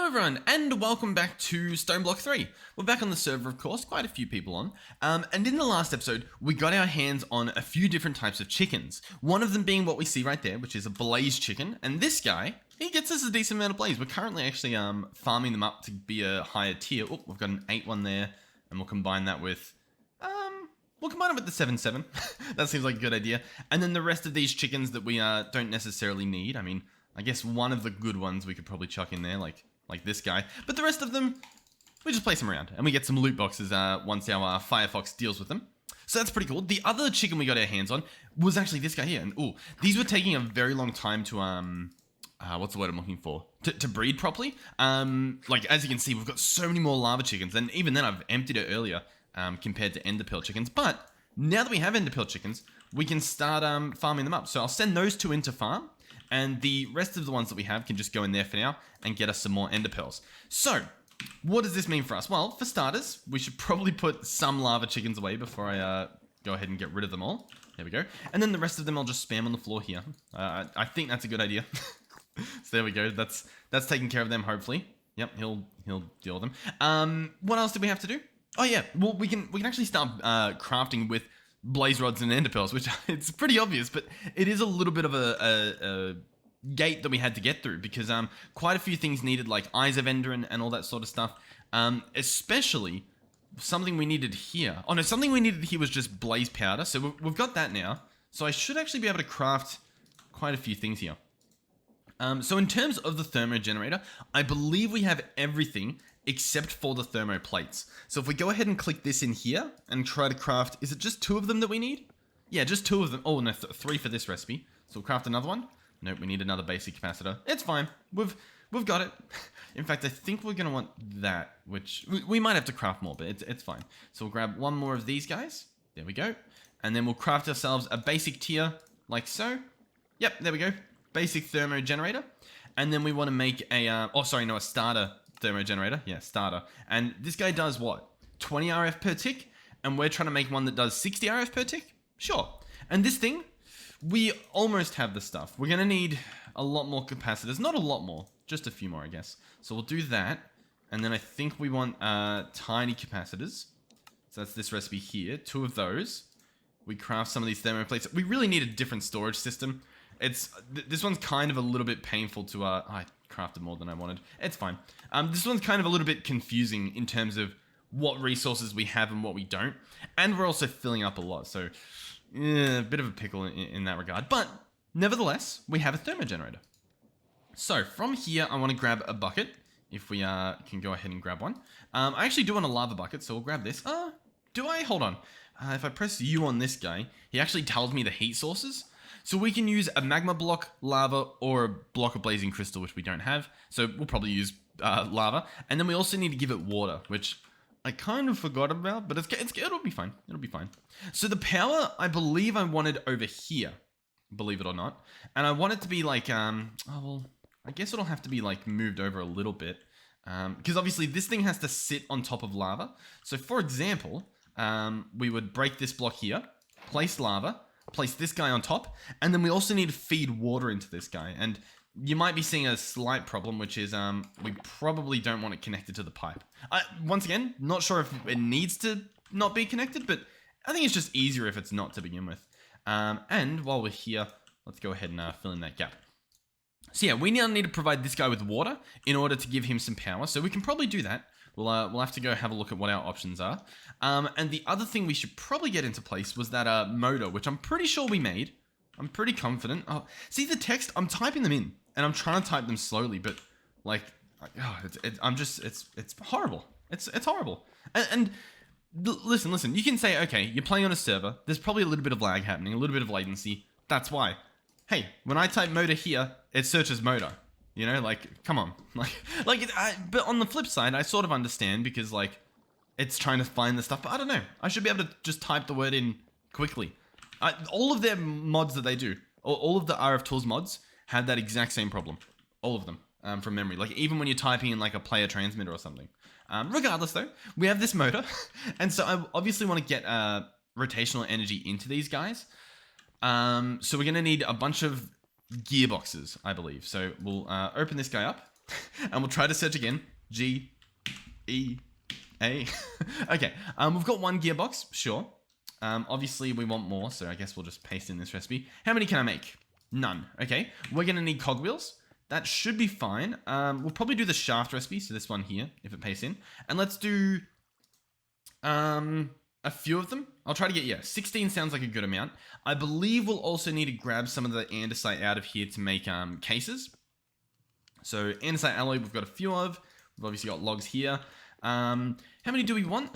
everyone, and welcome back to StoneBlock 3. We're back on the server, of course, quite a few people on. And in the last episode, we got our hands on a few different types of chickens. One of them being what we see right there, which is a blaze chicken. And this guy, he gets us a decent amount of blaze. We're currently actually farming them up to be a higher tier. Oh, we've got an 8-1 there, and we'll combine that with... We'll combine it with the 7-7. That seems like a good idea. And then the rest of these chickens that we don't necessarily need. I mean, I guess one of the good ones we could probably chuck in there, like this guy. But the rest of them, we just place them around. And we get some loot boxes once our Firefox deals with them. So that's pretty cool. The other chicken we got our hands on was actually this guy here. And ooh, these were taking a very long time to, what's the word I'm looking for? To breed properly. Like, as you can see, we've got so many more lava chickens. And even then, I've emptied it earlier. Compared to ender pearl chickens. But now that we have ender pearl chickens, we can start farming them up. So I'll send those two into farm, and the rest of the ones that we have can just go in there for now and get us some more ender pearls. So what does this mean for us? Well, for starters, we should probably put some lava chickens away before I go ahead and get rid of them all. There we go. And then the rest of them I'll just spam on the floor here. I think that's a good idea. So there we go. That's taking care of them, hopefully. Yep, he'll deal with them. What else do we have to do? Oh yeah, well we can actually start crafting with blaze rods and ender pearls, which it's pretty obvious, but it is a little bit of a gate that we had to get through because quite a few things needed, like eyes of ender and all that sort of stuff. Especially something we needed here. Oh no, something we needed here was just blaze powder. So we've got that now. So I should actually be able to craft quite a few things here. So in terms of the thermo generator, I believe we have everything except for the thermo plates. So if we go ahead and click this in here and try to craft, is it just 2 of them that we need? Yeah, just 2 of them. Oh no, 3 for this recipe. So we'll craft another one. Nope, we need another basic capacitor. It's fine. We've got it. In fact, I think we're gonna want that, which we might have to craft more, but it's fine. So we'll grab one more of these guys. There we go. And then we'll craft ourselves a basic tier like so. Yep, there we go. Basic thermo generator. And then we want to make a, a starter thermo generator. Yeah, starter. And this guy does what? 20 RF per tick? And we're trying to make one that does 60 RF per tick? Sure. And this thing, we almost have the stuff. We're going to need a lot more capacitors. Not a lot more, just a few more, I guess. So we'll do that. And then I think we want tiny capacitors. So that's this recipe here. 2 of those. We craft some of these thermo plates. We really need a different storage system. This one's kind of a little bit painful to, I crafted more than I wanted. It's fine. This one's kind of a little bit confusing in terms of what resources we have and what we don't. And we're also filling up a lot, so a bit of a pickle in that regard. But nevertheless, we have a thermo generator. So from here, I want to grab a bucket. If we can go ahead and grab one. I actually do want a lava bucket, so we'll grab this. Do I? Hold on. If I press U on this guy, he actually tells me the heat sources. So we can use a magma block, lava, or a block of blazing crystal, which we don't have. So we'll probably use lava. And then we also need to give it water, which I kind of forgot about, but it'll be fine. It'll be fine. So the power, I believe I wanted over here, believe it or not. And I want it to be like, I guess it'll have to be like moved over a little bit. Because obviously this thing has to sit on top of lava. So for example, we would break this block here, place lava, place this guy on top, and then we also need to feed water into this guy. And you might be seeing a slight problem, which is we probably don't want it connected to the pipe. Once again, not sure if it needs to not be connected, but I think it's just easier if it's not to begin with. And while we're here, let's go ahead and fill in that gap. So yeah, we now need to provide this guy with water in order to give him some power. So we can probably do that. We'll have to go have a look at what our options are. And the other thing we should probably get into place was that motor, which I'm pretty sure we made. I'm pretty confident. Oh, see the text? I'm typing them in, and I'm trying to type them slowly, but like, it's horrible. It's horrible. And listen. You can say, okay, you're playing on a server. There's probably a little bit of lag happening, a little bit of latency. That's why. Hey, when I type motor here, it searches motor. You know, like, come on. But on the flip side, I sort of understand because, like, it's trying to find the stuff. But I don't know. I should be able to just type the word in quickly. All of their mods that they do, all of the RF Tools mods have that exact same problem. All of them from memory. Like, even when you're typing in, like, a player transmitter or something. Regardless, though, we have this motor. And so I obviously want to get rotational energy into these guys. So we're going to need a bunch of gearboxes, I believe. So we'll open this guy up. And we'll try to search again. G, E, A. Okay, we've got 1 gearbox, sure. Obviously we want more, so I guess we'll just paste in this recipe. How many can I make? None. Okay, we're gonna need cogwheels. That should be fine. We'll probably do the shaft recipe, so this one here, if it pastes in. And let's do a few of them. I'll try to get, 16 sounds like a good amount. I believe we'll also need to grab some of the andesite out of here to make cases. So andesite alloy we've got a few of. We've obviously got logs here. How many do we want?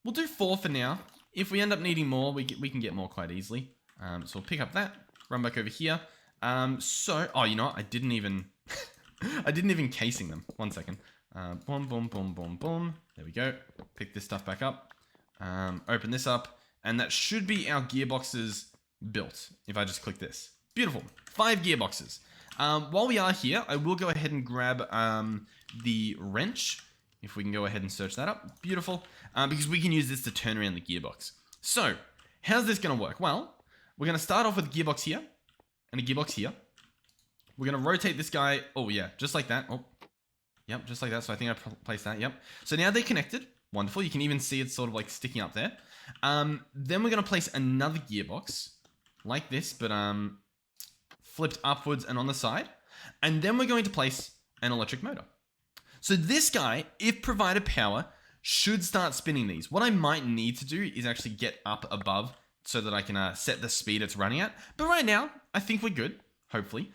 We'll do 4 for now. If we end up needing more, we can get more quite easily. So we'll pick up that, run back over here. Oh, you know what? I didn't even casing them. 1 second. Boom, boom, boom, boom, boom. There we go. Pick this stuff back up. Open this up. And that should be our gearboxes built. If I just click this. Beautiful. 5 gearboxes. While we are here, I will go ahead and grab the wrench. If we can go ahead and search that up. Beautiful. Because we can use this to turn around the gearbox. So, how's this going to work? Well, we're going to start off with a gearbox here. And a gearbox here. We're going to rotate this guy. Oh, yeah. Just like that. Oh, yep. Just like that. So I think I placed that. Yep. So now they're connected. Wonderful. You can even see it's sort of like sticking up there. Then we're going to place another gearbox. Like this. But flipped upwards and on the side. And then we're going to place an electric motor. So this guy, if provided power, should start spinning these. What I might need to do is actually get up above so that I can set the speed it's running at. But right now, I think we're good, hopefully.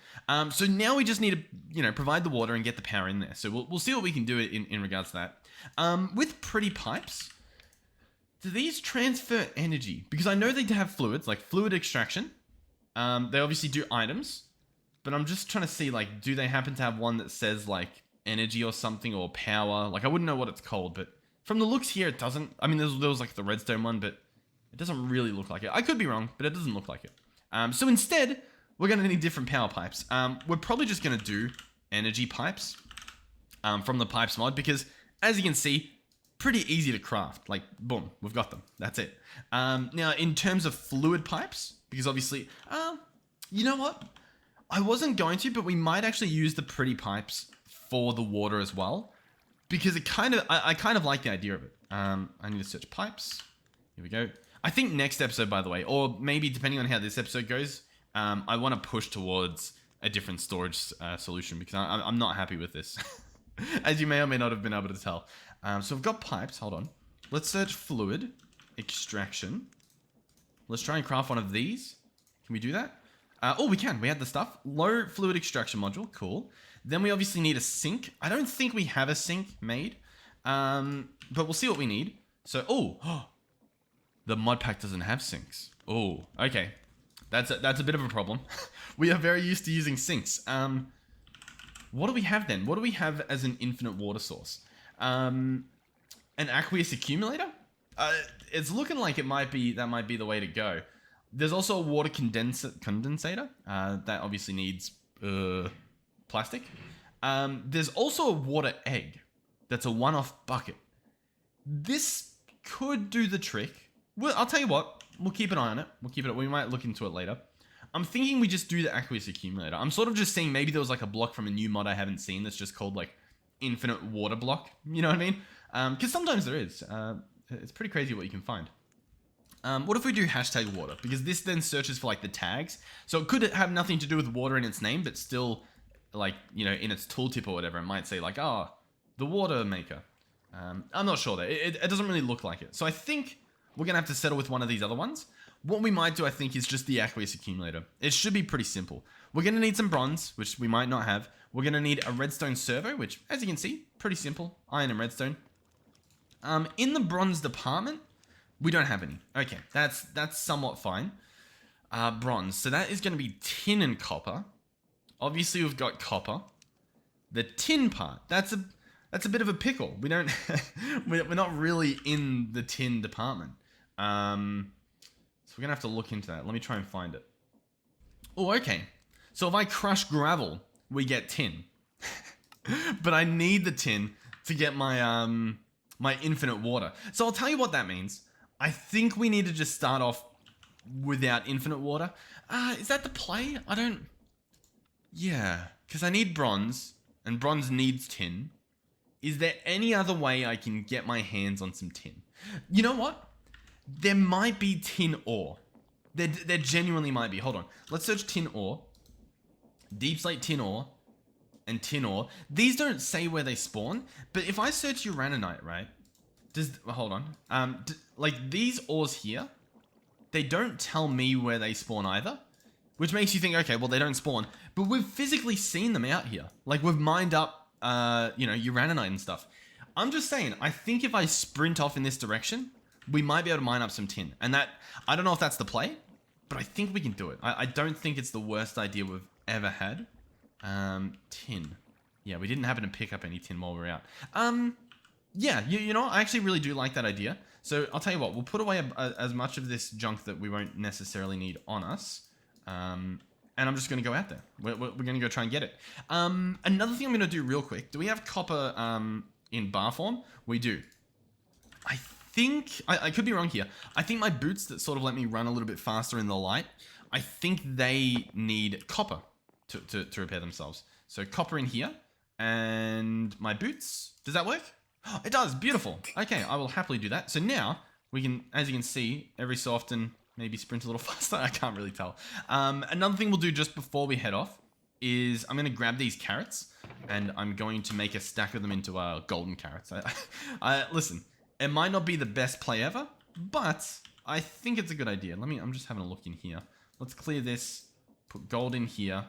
So now we just need to, provide the water and get the power in there. So we'll see what we can do in regards to that. With pretty pipes, do these transfer energy? Because I know they have fluids, like fluid extraction. They obviously do items. But I'm just trying to see, like, do they happen to have one that says, like, energy or something, or power? Like, I wouldn't know what it's called, but from the looks here, it doesn't. I mean, there was like the redstone one, but it doesn't really look like it. I could be wrong, but it doesn't look like it. So instead, we're going to need different power pipes. We're probably just going to do energy pipes from the pipes mod, because as you can see, pretty easy to craft. Like, boom, we've got them. That's it. Now, in terms of fluid pipes, because obviously, you know what? I wasn't going to, but we might actually use the pretty pipes for the water as well, because it I kind of like the idea of it. I need to search pipes. Here we go. I think next episode, by the way, or maybe depending on how this episode goes, I want to push towards a different storage solution, because I'm not happy with this, as you may or may not have been able to tell. So we've got pipes. Hold on. Let's search fluid extraction. Let's try and craft one of these. Can we do that? Oh, we can. We had the stuff. Low fluid extraction module. Cool. Then we obviously need a sink. I don't think we have a sink made. But we'll see what we need. So, the Modpack doesn't have sinks. Oh, okay. That's a bit of a problem. We are very used to using sinks. What do we have then? What do we have as an infinite water source? An aqueous accumulator? It's looking like that might be the way to go. There's also a water condensator that obviously needs plastic. There's also a water egg that's a one-off bucket. This could do the trick. Well, I'll tell you what. We'll keep an eye on it. We might look into it later. I'm thinking we just do the aqueous accumulator. I'm sort of just saying maybe there was like a block from a new mod I haven't seen that's just called like infinite water block. You know what I mean? Because sometimes there is. It's pretty crazy what you can find. What if we do hashtag water? Because this then searches for like the tags. So it could have nothing to do with water in its name, but still like, in its tooltip or whatever, it might say like, the water maker. I'm not sure though. It doesn't really look like it. So I think we're going to have to settle with one of these other ones. What we might do, I think, is just the aqueous accumulator. It should be pretty simple. We're going to need some bronze, which we might not have. We're going to need a redstone servo, which, as you can see, pretty simple. Iron and redstone. In the bronze department, we don't have any. Okay, that's somewhat fine. Bronze. So that is going to be tin and copper. Obviously, we've got copper. The tin part, that's a bit of a pickle. We don't, we're not really in the tin department. So we're gonna have to look into that. Let me try and find it. Oh, okay. So if I crush gravel, we get tin. But I need the tin to get my my infinite water. So I'll tell you what that means. I think we need to just start off without infinite water. Is that the play? Yeah, because I need bronze. and bronze needs tin. Is there any other way I can get my hands on some tin? You know what? There might be tin ore. There genuinely might be. Hold on. Let's search tin ore. Deep slate tin ore. And tin ore. These don't say where they spawn. But if I search uraninite, right? Hold on. Like these ores here, they don't tell me where they spawn either. Which makes you think, okay, well, they don't spawn. But we've physically seen them out here. Like, we've mined up, you know, uraninite and stuff. I'm just saying, I think if I sprint off in this direction, we might be able to mine up some tin. And that, I don't know if that's the play, but I think we can do it. I don't think it's the worst idea we've ever had. Tin. Yeah, we didn't happen to pick up any tin while we were out. Yeah, you know, I actually really do like that idea. So, I'll tell you what, we'll put away as much of this junk that we won't necessarily need on us. And I'm just going to go out there. We're going to go try and get it. Another thing I'm going to do real quick. Do we have copper in bar form? We do. I think... I could be wrong here. I think my boots that sort of let me run a little bit faster in the light, I think they need copper to repair themselves. So copper in here. And my boots. Does that work? Oh, it does. Beautiful. Okay, I will happily do that. So now, we can, as you can see, every so often... maybe sprint a little faster. I can't really tell. Another thing we'll do just before we head off is I'm going to grab these carrots and I'm going to make a stack of them into golden carrots. Listen, it might not be the best play ever, but I think it's a good idea. I'm just having a look in here. Let's clear this, put gold in here,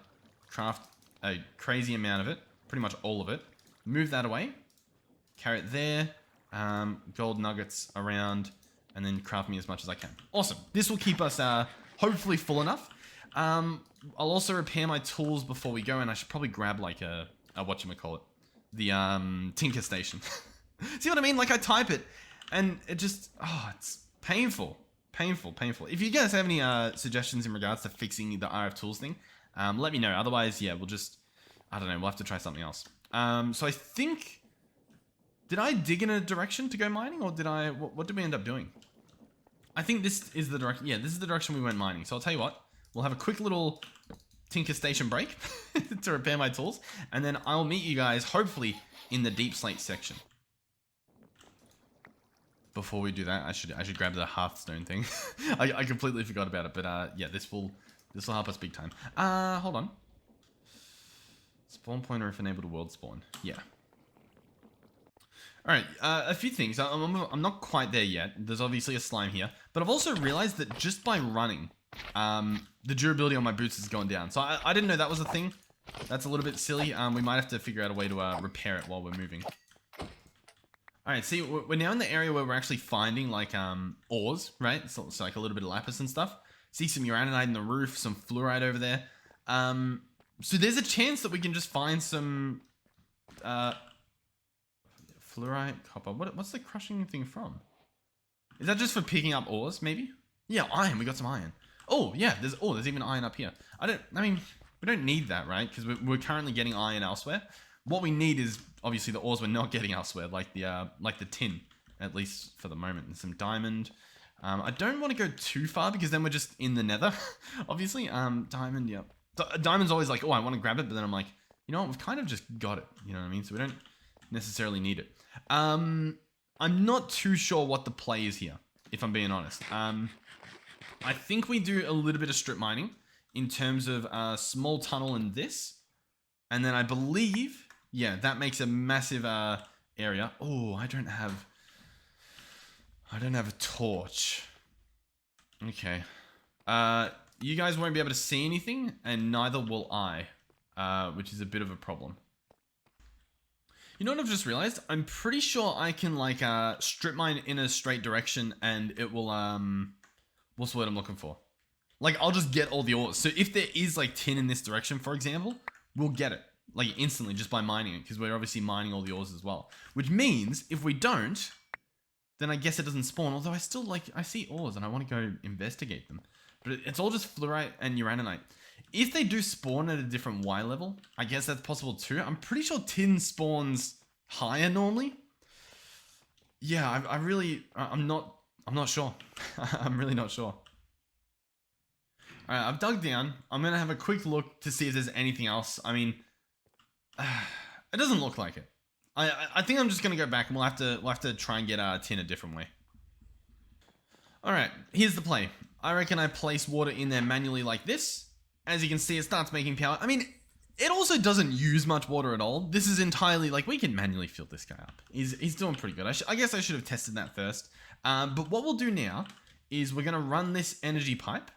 craft a crazy amount of it, pretty much all of it. Move that away, carrot there, gold nuggets around, and then craft me as much as I can. Awesome. This will keep us hopefully full enough. I'll also repair my tools before we go, and I should probably grab like a whatchamacallit, the tinker station. See what I mean? Like I type it, and it just, oh, it's painful. Painful. If you guys have any suggestions in regards to fixing the RF tools thing, let me know. Otherwise, yeah, we'll just, I don't know, we'll have to try something else. So I think, did I dig in a direction to go mining, or did I, what did we end up doing? I think this is the direction, yeah, this is the direction we went mining. So I'll tell you what, we'll have a quick little tinker station break to repair my tools, and then I'll meet you guys, hopefully, in the deep slate section. Before we do that, I should grab the hearthstone thing. I completely forgot about it, but yeah, this will help us big time. Hold on. Spawn pointer if enabled to world spawn. Yeah. Alright, a few things. I'm not quite there yet. There's obviously a slime here. But I've also realized that just by running, the durability on my boots has gone down. So I didn't know that was a thing. That's a little bit silly. We might have to figure out a way to repair it while we're moving. Alright, see, we're now in the area where we're actually finding, like, ores, right? So it's like a little bit of lapis and stuff. See some uraninite in the roof, some fluorite over there. So there's a chance that we can just find some... fluorite, copper. What's the crushing thing from? Is that just for picking up ores, maybe? Yeah, iron. We got some iron. Oh, yeah. There's even iron up here. I mean, we don't need that, right? Because we're currently getting iron elsewhere. What we need is obviously the ores we're not getting elsewhere, like the tin, at least for the moment. And some diamond. I don't want to go too far because then we're just in the nether. Obviously, diamond. Yeah, diamond's always like, oh, I want to grab it, but then I'm like, you know what? We've kind of just got it. You know what I mean? So we don't necessarily need it. I'm not too sure what the play is here, if I'm being honest. I think we do a little bit of strip mining in terms of a small tunnel in this. And then I believe, yeah, that makes a massive area. Oh, I don't have a torch. Okay. You guys won't be able to see anything, and neither will I, which is a bit of a problem. You know what I've just realized? I'm pretty sure I can like strip mine in a straight direction and it will what's the word I'm looking for? Like I'll just get all the ores. So if there is like tin in this direction, for example, we'll get it like instantly just by mining it, because we're obviously mining all the ores as well. Which means if we don't, then I guess it doesn't spawn. Although I still I see ores and I want to go investigate them. But it's all just fluorite and uraninite. If they do spawn at a different Y level, I guess that's possible too. I'm pretty sure tin spawns higher normally. Yeah, I'm not sure. I'm really not sure. Alright, I've dug down. I'm going to have a quick look to see if there's anything else. I mean, It doesn't look like it. I think I'm just gonna go back and we'll have to try and get tin a different way. Alright, here's the play. I reckon I place water in there manually like this. As you can see, it starts making power. I mean, it also doesn't use much water at all. This is entirely, like, we can manually fill this guy up. He's doing pretty good. I guess I should have tested that first. But what we'll do now is we're gonna run this energy pipe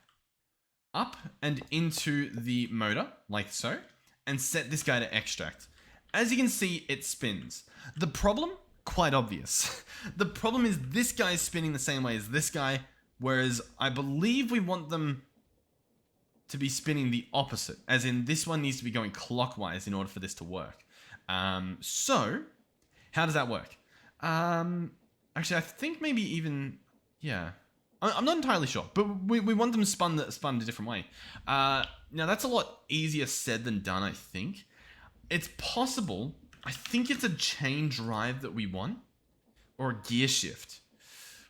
up and into the motor, like so, and set this guy to extract. As you can see, it spins. The problem, quite obvious. The problem is this guy is spinning the same way as this guy, whereas I believe we want them to be spinning the opposite, as in this one needs to be going clockwise in order for this to work. So, how does that work? Actually, I think maybe even, yeah. I'm not entirely sure, but we want them spun a different way. Now, that's a lot easier said than done, I think. It's possible. I think it's a chain drive that we want, or a gear shift.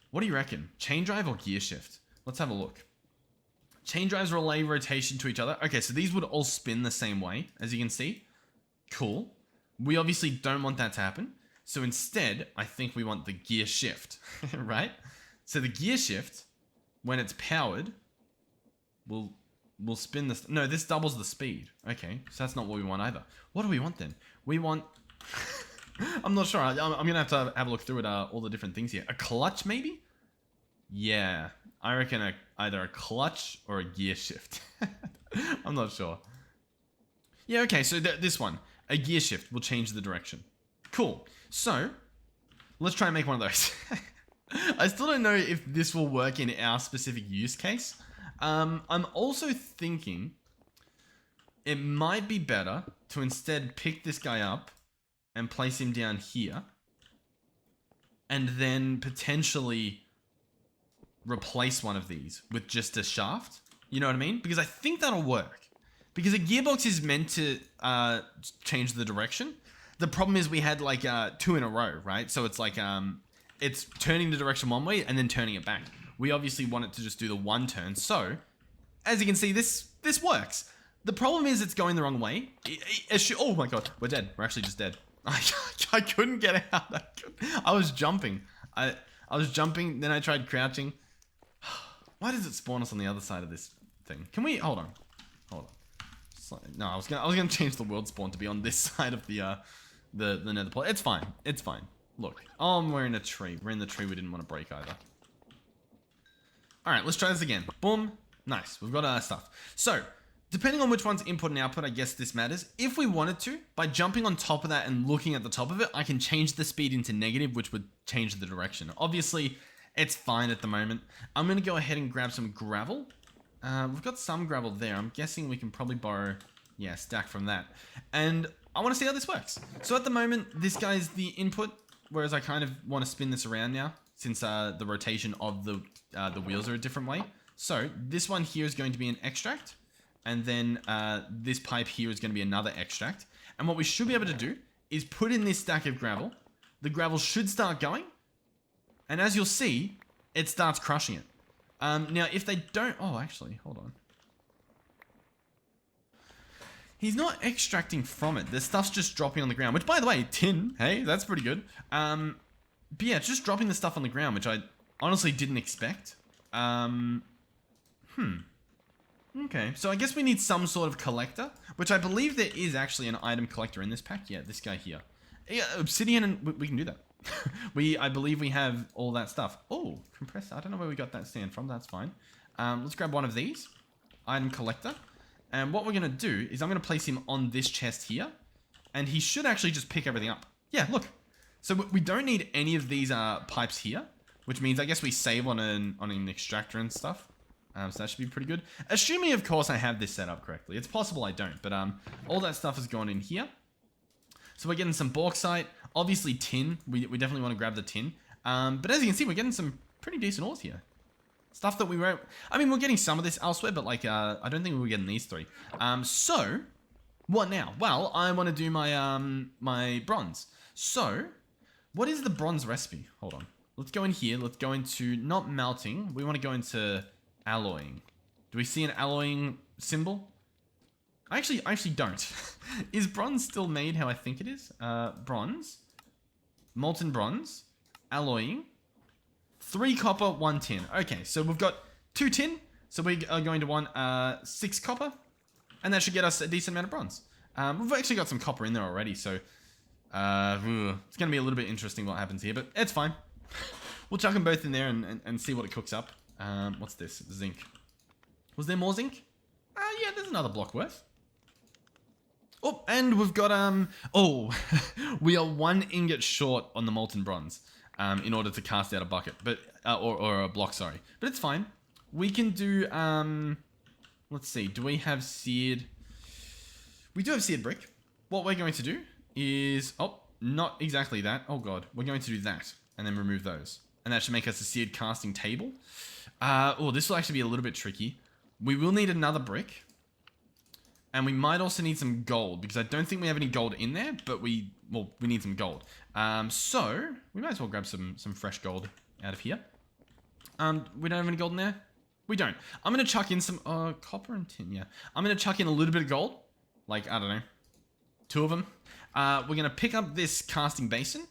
What do you reckon? Chain drive or gear shift? Let's have a look. Chain drives relay rotation to each other. Okay, so these would all spin the same way, as you can see. Cool. We obviously don't want that to happen. So instead, I think we want the gear shift, right? So the gear shift, when it's powered, will spin this. No, this doubles the speed. Okay, so that's not what we want either. What do we want then? We want... I'm not sure. I'm going to have a look through it, all the different things here. A clutch, maybe? Yeah, I reckon either a clutch or a gear shift. I'm not sure. Yeah, okay, so this one. A gear shift will change the direction. Cool. So, let's try and make one of those. I still don't know if this will work in our specific use case. I'm also thinking it might be better to instead pick this guy up and place him down here. And then potentially replace one of these with just a shaft. You know what I mean? Because I think that'll work. Because a gearbox is meant to change the direction. The problem is we had like 2 in a row, right? So it's like it's turning the direction one way and then turning it back. We obviously want it to just do the one turn. So, as you can see, this works. The problem is it's going the wrong way. Oh my god, we're dead. We're actually just dead. I couldn't get out. I was jumping. I was jumping, then I tried crouching. Why does it spawn us on the other side of this thing? Can we... Hold on. No, I was gonna change the world spawn to be on this side of the nether portal. It's fine. It's fine. Look. Oh, we're in a tree. We're in the tree we didn't want to break either. Alright, let's try this again. Boom. Nice. We've got our stuff. So, depending on which one's input and output, I guess this matters. If we wanted to, by jumping on top of that and looking at the top of it, I can change the speed into negative, which would change the direction. Obviously, it's fine at the moment. I'm going to go ahead and grab some gravel. We've got some gravel there. I'm guessing we can probably borrow, yeah, stack from that. And I want to see how this works. So at the moment, this guy's the input, whereas I kind of want to spin this around now, since the rotation of the wheels are a different way. So this one here is going to be an extract. And then this pipe here is going to be another extract. And what we should be able to do is put in this stack of gravel. The gravel should start going. And as you'll see, it starts crushing it. Now, if they don't... Oh, actually, hold on. He's not extracting from it. The stuff's just dropping on the ground. Which, by the way, tin. Hey, that's pretty good. But yeah, just dropping the stuff on the ground, which I honestly didn't expect. Okay, so I guess we need some sort of collector, which I believe there is actually an item collector in this pack. Yeah, this guy here. Yeah, obsidian, and we can do that. I believe we have all that stuff. Oh, compressor. I don't know where we got that sand from. That's fine. Let's grab one of these. Item collector. And what we're going to do is I'm going to place him on this chest here. And he should actually just pick everything up. Yeah, look. So we don't need any of these pipes here, which means I guess we save on an extractor and stuff. So that should be pretty good. Assuming, of course, I have this set up correctly. It's possible I don't, but all that stuff has gone in here. So we're getting some bauxite. Obviously, tin. We definitely want to grab the tin. But as you can see, we're getting some pretty decent ores here. Stuff that we were... I mean, we're getting some of this elsewhere, but like, I don't think we were getting these three. So, what now? Well, I want to do my, my bronze. So, what is the bronze recipe? Hold on. Let's go in here. Let's go into not melting. We want to go into... alloying. Do we see an alloying symbol? I actually don't. Is bronze still made how I think it is? Bronze, molten bronze, alloying, 3 copper, 1 tin. Okay, so we've got 2 tin, so we are going to want 6 copper, and that should get us a decent amount of bronze. We've actually got some copper in there already, so it's going to be a little bit interesting what happens here, but it's fine. We'll chuck them both in there and see what it cooks up. What's this? Zinc. Was there more zinc? Yeah, there's another block worth. Oh, and we've got, oh, we are 1 ingot short on the molten bronze in order to cast out a bucket, but, or a block, sorry. But it's fine. We can do, let's see, do we have seared? We do have seared brick. What we're going to do is, oh, not exactly that. Oh God, we're going to do that and then remove those. And that should make us a seared casting table. Oh, this will actually be a little bit tricky. We will need another brick. And we might also need some gold, because I don't think we have any gold in there, but we need some gold. So, we might as well grab some fresh gold out of here. We don't have any gold in there? We don't. I'm going to chuck in some copper and tin, yeah. I'm going to chuck in a little bit of gold. Like, I don't know, 2 of them. We're going to pick up this casting basin,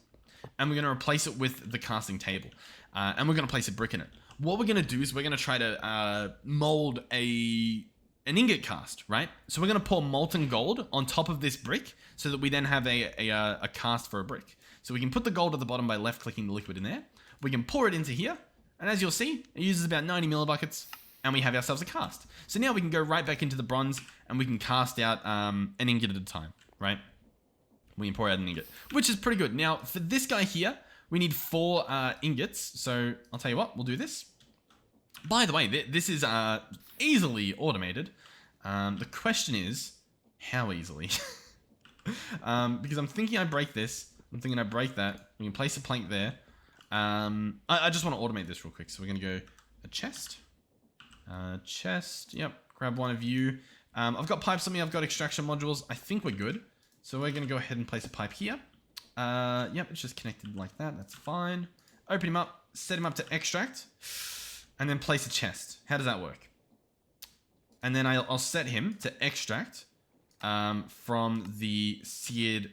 and we're going to replace it with the casting table. And we're going to place a brick in it. What we're going to do is we're going to try to mold an ingot cast, right? So we're going to pour molten gold on top of this brick so that we then have a cast for a brick. So we can put the gold at the bottom by left-clicking the liquid in there. We can pour it into here. And as you'll see, it uses about 90 millibuckets, and we have ourselves a cast. So now we can go right back into the bronze, and we can cast out an ingot at a time, right? We can pour out an ingot, which is pretty good. Now, for this guy here, we need 4 ingots. So I'll tell you what, we'll do this. By the way, this is easily automated. The question is, how easily? Because I'm thinking I break this. I'm thinking I break that. We can place a plank there. I just want to automate this real quick. So we're going to go a chest. Chest. Yep. Grab one of you. I've got pipes on me. I've got extraction modules. I think we're good. So we're going to go ahead and place a pipe here. Yep. It's just connected like that. That's fine. Open him up. Set him up to extract. And then place a chest. How does that work? And then I'll set him to extract from the seared...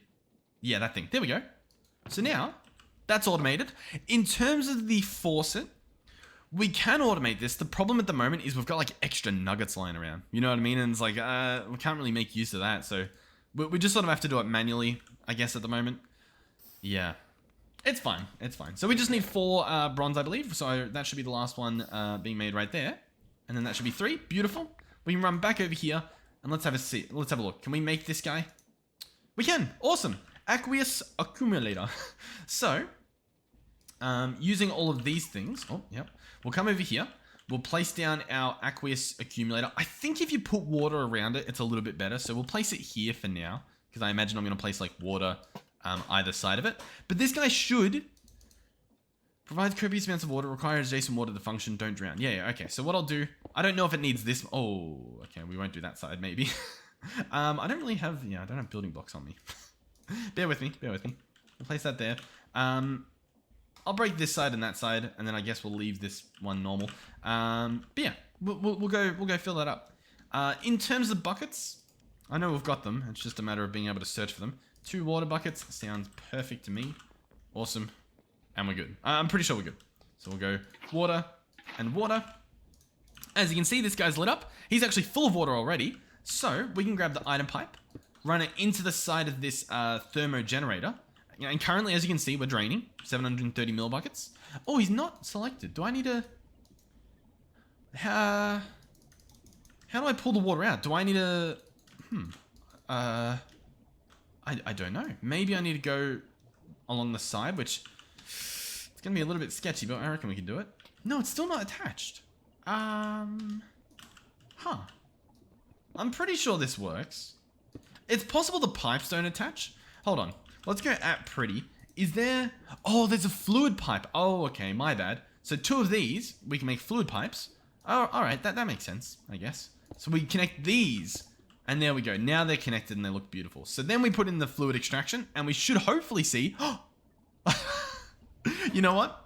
Yeah, that thing. There we go. So now, that's automated. In terms of the faucet, we can automate this. The problem at the moment is we've got like extra nuggets lying around. You know what I mean? And it's like, we can't really make use of that. So we just sort of have to do it manually, I guess, at the moment. Yeah. It's fine. It's fine. So we just need 4 bronze, I believe. So that should be the last one being made right there. And then that should be 3. Beautiful. We can run back over here and let's have a see. Let's have a look. Can we make this guy? We can. Awesome. Aqueous accumulator. So, using all of these things. Oh, yep. We'll come over here. We'll place down our aqueous accumulator. I think if you put water around it, it's a little bit better. So we'll place it here for now, because I imagine I'm going to place like water either side of it. But this guy should provide copious amounts of water, requires adjacent water to function, don't drown. Yeah, okay. So what I'll do, I don't know if it needs this. Oh, okay. We won't do that side, maybe. I don't really have, I don't have building blocks on me. Bear with me. We'll place that there. I'll break this side and that side, and then I guess we'll leave this one normal. But yeah, we'll go fill that up. In terms of buckets, I know we've got them. It's just a matter of being able to search for them. 2 water buckets sounds perfect to me. Awesome. And we're good. I'm pretty sure we're good. So we'll go water and water. As you can see, this guy's lit up. He's actually full of water already. So we can grab the item pipe, run it into the side of this thermo generator. And currently, as you can see, we're draining 730 mil buckets. Oh, he's not selected. Do I need to... How do I pull the water out? Do I need to... I don't know. Maybe I need to go along the side, which... It's going to be a little bit sketchy, but I reckon we can do it. No, it's still not attached. I'm pretty sure this works. It's possible the pipes don't attach. Hold on. Let's go at pretty. Is there... Oh, there's a fluid pipe. Oh, okay. My bad. So 2 of these, we can make fluid pipes. Oh, alright. That makes sense, I guess. So we connect these. And there we go. Now they're connected and they look beautiful. So then we put in the fluid extraction. And we should hopefully see... You know what?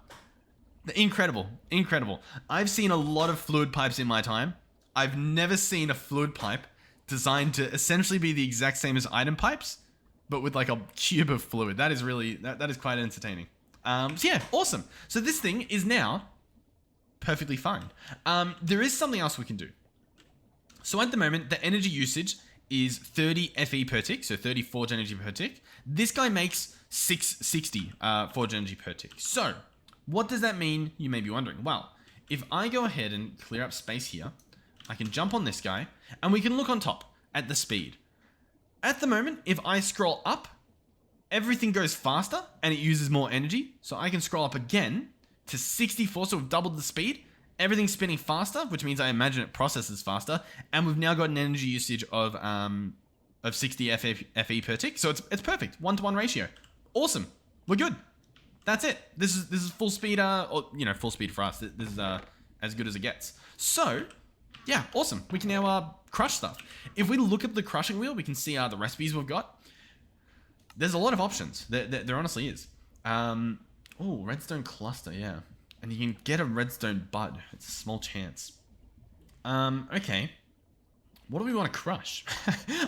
Incredible. Incredible. I've seen a lot of fluid pipes in my time. I've never seen a fluid pipe designed to essentially be the exact same as item pipes, but with like a cube of fluid. That is really, that is quite entertaining. So yeah, awesome. So this thing is now perfectly fine. There is something else we can do. So at the moment, the energy usage is 30 FE per tick, so 30 forge energy per tick. This guy makes 660 forge energy per tick. So what does that mean, you may be wondering? Well, if I go ahead and clear up space here, I can jump on this guy, and we can look on top at the speed. At the moment, if I scroll up, everything goes faster, and it uses more energy. So I can scroll up again to 64, so we've doubled the speed. Everything's spinning faster, which means I imagine it processes faster, and we've now got an energy usage of 60 FE per tick. So it's perfect, 1-to-1 ratio. Awesome, we're good. That's it. This is full speed, or full speed for us. This is as good as it gets. So yeah, awesome. We can now crush stuff. If we look at the crushing wheel, we can see the recipes we've got. There's a lot of options. There honestly is. Oh, redstone cluster, yeah. And you can get a redstone bud. It's a small chance. Okay. What do we want to crush?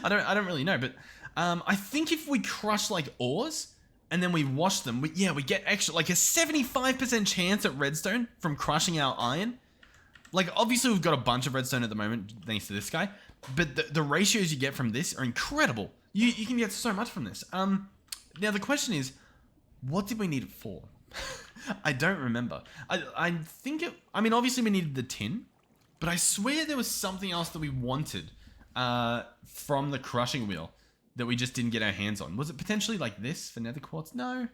I don't really know, but I think if we crush like ores and then we wash them, we get extra, like a 75% chance at redstone from crushing our iron. Like, obviously we've got a bunch of redstone at the moment thanks to this guy, but the ratios you get from this are incredible. You can get so much from this. Now the question is, what did we need it for? I don't remember. I think obviously we needed the tin, but I swear there was something else that we wanted from the crushing wheel that we just didn't get our hands on. Was it potentially like this for nether quartz? No.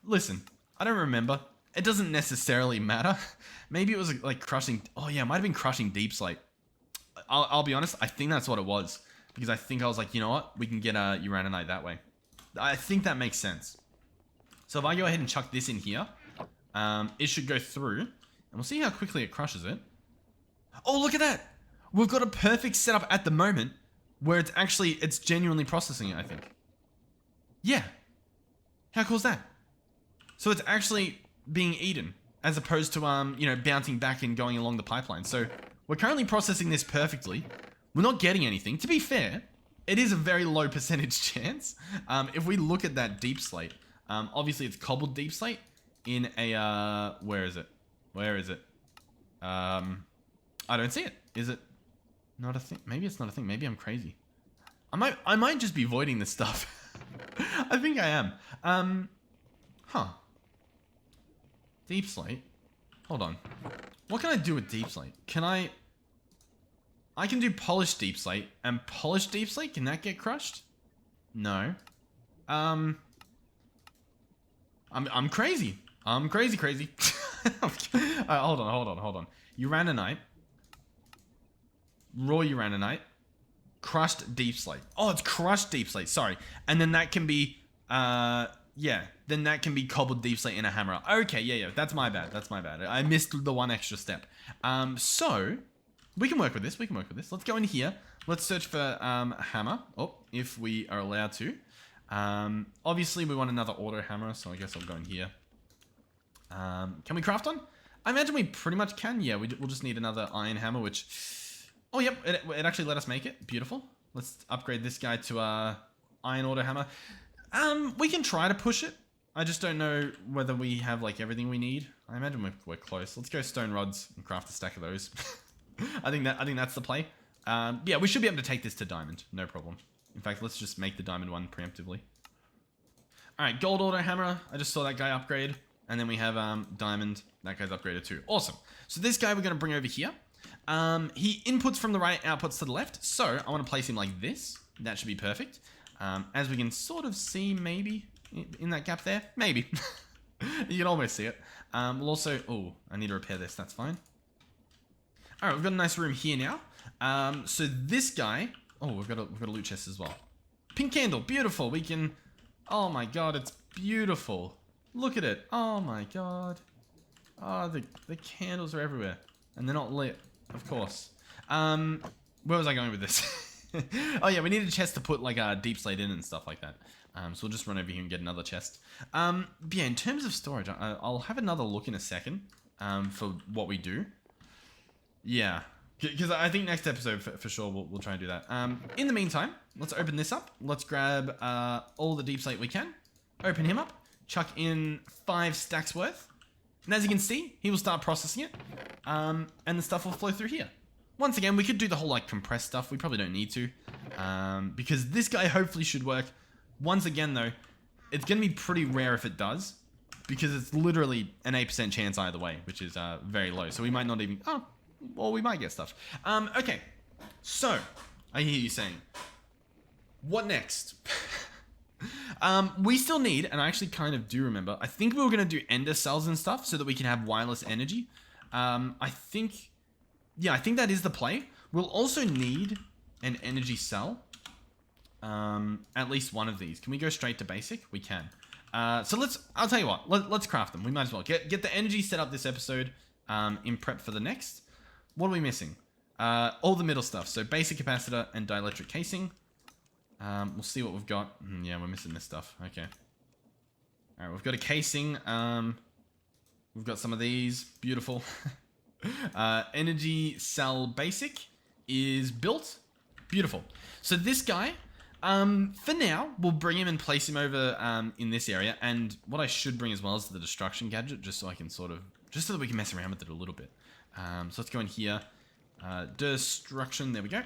Listen, I don't remember. It doesn't necessarily matter. Maybe it was like crushing. Oh yeah, it might have been crushing deep slate. I'll be honest. I think that's what it was, because I think I was like, you know what? We can get a uraninite that way. I think that makes sense. So if I go ahead and chuck this in here, it should go through, and we'll see how quickly it crushes it. Oh, look at that! We've got a perfect setup at the moment where it's genuinely processing it, I think. Yeah. How cool is that? So it's actually being eaten, as opposed to bouncing back and going along the pipeline. So we're currently processing this perfectly. We're not getting anything. To be fair, it is a very low percentage chance. If we look at that deep slate, obviously it's cobbled deep slate in a where is it? I don't see it. Is it not a thing? Maybe it's not a thing. Maybe I'm crazy. I might just be voiding this stuff. I think I am. Huh. Deep slate. Hold on. What can I do with deep slate? I can do polished deep slate, and polished deep slate, can that get crushed? No. I'm crazy. I'm crazy. Hold on. Uraninite. Raw uraninite. Crushed deep slate. Oh, it's crushed deep slate. Sorry. And then that can be, then that can be cobbled deep slate in a hammer. Okay, yeah. That's my bad. I missed the one extra step. So we can work with this. Let's go in here. Let's search for hammer. Oh, if we are allowed to. Obviously we want another auto hammer, so I guess I'll go in here. Can we craft one? I imagine we pretty much can. Yeah, we'll just need another iron hammer, which... Oh, yep, it actually let us make it. Beautiful. Let's upgrade this guy to iron auto hammer. We can try to push it. I just don't know whether we have like everything we need. I imagine we're close. Let's go stone rods and craft a stack of those. I think that's the play. Yeah, we should be able to take this to diamond. No problem. In fact, let's just make the diamond one preemptively. All right, gold auto hammer. I just saw that guy upgrade. And then we have diamond. That guy's upgraded too. Awesome. So this guy we're going to bring over here. He inputs from the right, outputs to the left. So I want to place him like this. That should be perfect. As we can sort of see, maybe in that gap there. Maybe. You can almost see it. We'll also... Oh, I need to repair this. That's fine. All right, we've got a nice room here now. So this guy... Oh, we've got a loot chest as well. Pink candle. Beautiful. We can... Oh my god, it's beautiful. Look at it. Oh my god. Oh, the candles are everywhere. And they're not lit, of course. Where was I going with this? Oh yeah, we need a chest to put like a deep slate in and stuff like that. So we'll just run over here and get another chest. But yeah, in terms of storage, I'll have another look in a second for what we do. Yeah. Because I think next episode for sure we'll try and do that. In the meantime, let's open this up. Let's grab all the deep slate we can. Open him up. Chuck in 5 stacks worth. And as you can see, he will start processing it. And the stuff will flow through here. Once again, we could do the whole like compressed stuff. We probably don't need to. Because this guy hopefully should work. Once again though, it's going to be pretty rare if it does. Because it's literally an 8% chance either way, which is very low. So we might not even... Oh, well, we might get stuff. Okay, so I hear you saying, what next? We still need, and I actually kind of do remember, I think we were going to do ender cells and stuff so that we can have wireless energy. I think that is the play. We'll also need an energy cell. At least one of these. Can we go straight to basic? We can. So I'll tell you what, let's craft them. We might as well get the energy set up this episode in prep for the next. What are we missing? All the middle stuff. So basic capacitor and dielectric casing. We'll see what we've got. Yeah, we're missing this stuff. Okay. All right, we've got a casing. We've got some of these. Beautiful. Energy cell basic is built. Beautiful. So this guy, for now, we'll bring him and place him over in this area. And what I should bring as well is the destruction gadget, just so I can just so that we can mess around with it a little bit. So let's go in here. Destruction, there we go.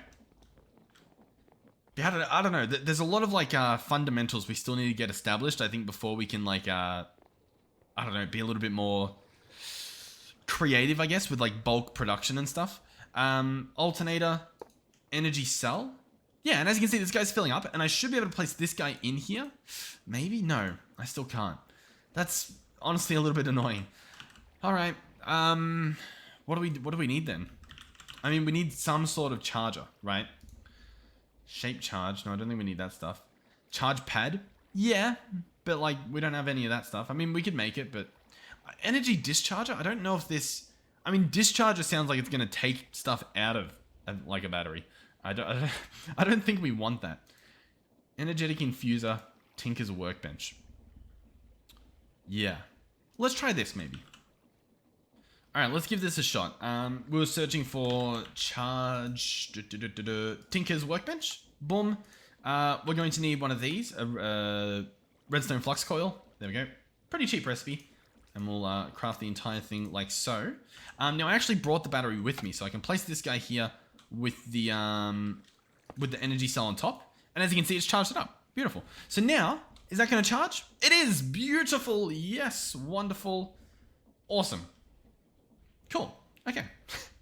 Yeah, I don't know. There's a lot of like fundamentals we still need to get established, I think, before we can like, I don't know, be a little bit more creative, I guess, with like bulk production and stuff. Alternator, energy cell. Yeah, and as you can see, this guy's filling up, and I should be able to place this guy in here. Maybe? No, I still can't. That's honestly a little bit annoying. All right. What do we need then? I mean, we need some sort of charger, right? Shape charge. No, I don't think we need that stuff. Charge pad. Yeah, but like we don't have any of that stuff. I mean, we could make it, but energy discharger. I don't know if this. I mean, discharger sounds like it's gonna take stuff out of like a battery. I don't think we want that. Energetic infuser. Tinker's workbench. Yeah, let's try this maybe. All right, let's give this a shot. We were searching for charge Tinker's workbench. Boom. We're going to need one of these, a redstone flux coil. There we go. Pretty cheap recipe. And we'll craft the entire thing like so. Now I actually brought the battery with me, so I can place this guy here with the energy cell on top. And as you can see, it's charged it up. Beautiful. So now, is that going to charge? It is. Beautiful. Yes. Wonderful. Awesome. Cool. Okay.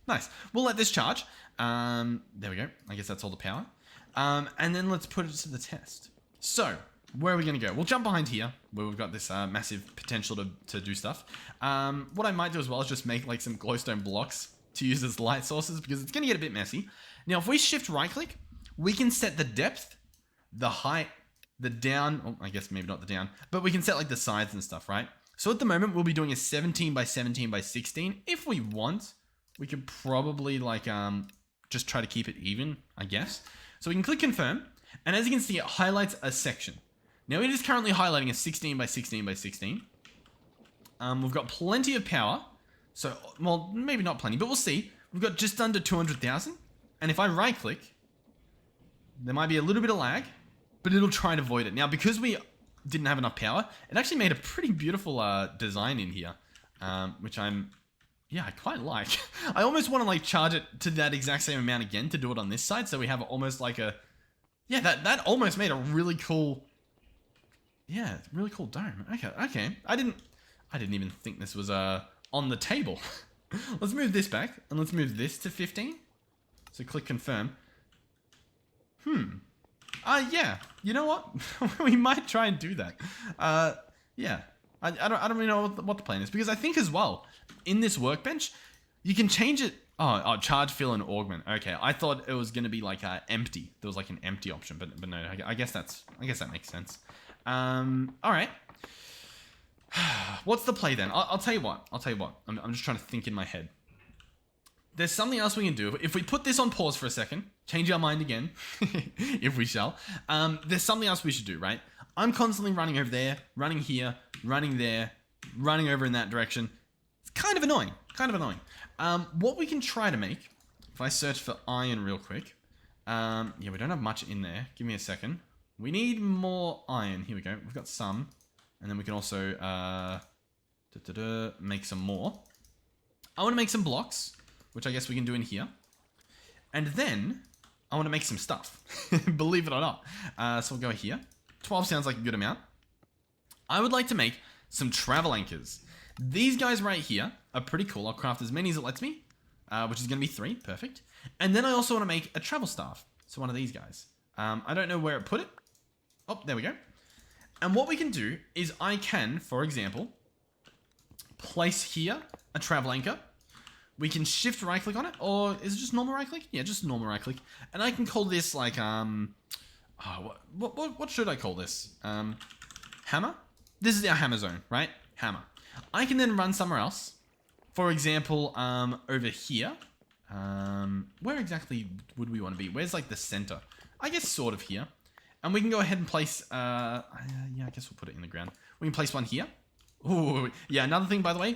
Nice. We'll let this charge. There we go. I guess that's all the power. And then let's put it to the test. So, where are we going to go? We'll jump behind here, where we've got this massive potential to do stuff. What I might do as well is just make like some glowstone blocks to use as light sources, because it's going to get a bit messy. Now, if we shift right click, we can set the depth, the height, the down. Oh, I guess maybe not the down, but we can set like the sides and stuff, right? So at the moment, we'll be doing a 17 by 17 by 16. If we want, we could probably like just try to keep it even, I guess. So we can click confirm. And as you can see, it highlights a section. Now it is currently highlighting a 16 by 16 by 16. We've got plenty of power. So, well, maybe not plenty, but we'll see. We've got just under 200,000. And if I right click, there might be a little bit of lag, but it'll try and avoid it. Now, because we didn't have enough power, it actually made a pretty beautiful design in here, which I quite like. I almost want to like charge it to that exact same amount again to do it on this side, so we have almost like a, yeah, that almost made a really cool, yeah, really cool dome. Okay, I didn't even think this was on the table. Let's move this back, and let's move this to 15. So click confirm. Yeah, you know what? We might try and do that. Yeah, I don't really know what the plan is, because I think as well, in this workbench, you can change it. Oh, charge, fill, and augment. Okay, I thought it was going to be like empty. There was like an empty option, but no, I guess that makes sense. All right. What's the play then? I'll tell you what. I'm just trying to think in my head. There's something else we can do. If we put this on pause for a second, change our mind again, if we shall. There's something else we should do, right? I'm constantly running over there, running here, running there, running over in that direction. It's kind of annoying. What we can try to make if I search for iron real quick, yeah, we don't have much in there. Give me a second. We need more iron. Here we go. We've got some. And then we can also make some more. I want to make some blocks, which I guess we can do in here. And then I want to make some stuff, believe it or not. So we'll go here. 12 sounds like a good amount. I would like to make some travel anchors. These guys right here are pretty cool. I'll craft as many as it lets me, which is going to be 3. Perfect. And then I also want to make a travel staff. So one of these guys. I don't know where it put it. Oh, there we go. And what we can do is I can, for example, place here a travel anchor. We can shift right click on it, or is it just normal right click? Yeah, just normal right click. And I can call this like, what should I call this? Hammer? This is our hammer zone, right? Hammer. I can then run somewhere else. For example, over here. Where exactly would we want to be? Where's like the center? I guess sort of here. And we can go ahead and place, yeah, I guess we'll put it in the ground. We can place one here. Ooh, yeah, another thing, by the way,